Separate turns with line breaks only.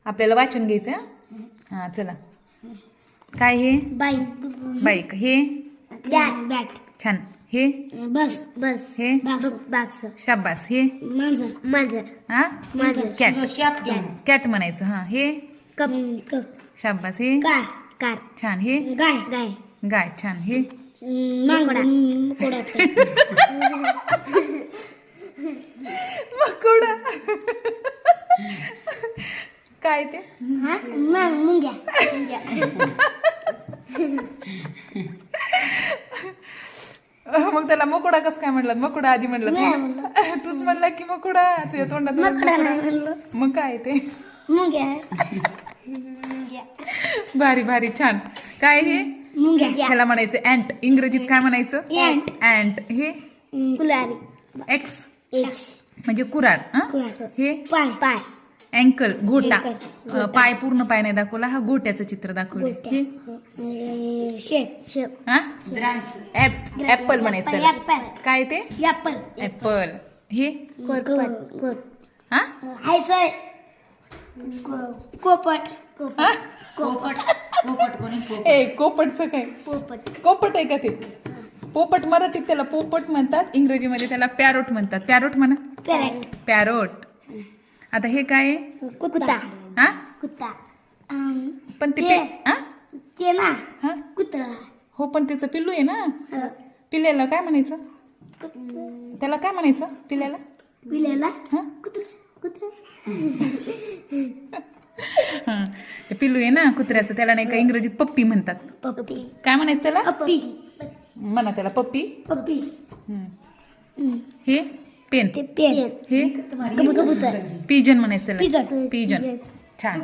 आपल्याला वाचून घ्यायचं हा. चला काय हे
बाईक
बाईक. हे
बॅट
छान. हे
बस बस
हे
बाक्स
शाबास. हे
मांजर
हा
मांजर
कॅट. कॅट म्हणायचं हा. हे
कप
शाबास. हे
कार
छान. हे
गाय
गाय छान. हे मकोडा. काय ते
मुंग्या
मग त्याला मकोडा कसं काय म्हणलं? मकोडा आधी म्हणलं तूच म्हणला की मकोडा. तुझ्या तोंडात मकोडा. मग काय ते
मुंग्या
भारी भारी छान. काय हे
मुंग्या
ह्याला म्हणायचं अँट. इंग्रजीत काय म्हणायचं? अँट. हे
कुलारी
एक्स म्हणजे कुऱ्हाड. हे
पाय
अँकल घोटा. पाय पूर्ण पाय नाही दाखवला हा. घोट्याचं चित्र दाखवलं. हे
शेप
हा ऍपल म्हणायचं त्याला. काय ते
ऍपल
ऍपल. हे हा
कोपट
ए कोपटचं काय? कोपट आहे का ते? पोपट मराठीत त्याला पोपट म्हणतात. इंग्रजीमध्ये त्याला पॅरोट म्हणतात. पॅरोट म्हणा. पॅरोट. आता हे काय आहे?
कुत्ता
हा
कुत्ता
पण ते
ते ना
हा
कुत्रा
हो पण त्याचं पिल्लू आहे ना. पिल्ल्याला काय म्हणायचं? त्याला काय म्हणायचं पिल्ल्याला?
पिलेला
हा
कुत्रा
हा ते पिल्लू आहे ना कुत्र्याचं. त्याला नाही का इंग्रजीत पप्पी म्हणतात.
पप्पी
काय म्हणायचं त्याला?
पप्पी
म्हणा त्याला पप्पी.
पप्पी
हे पेन.
पेन
हे
कबूतर
पिजन म्हणायचं त्याला.
पिजन
पिजन छान.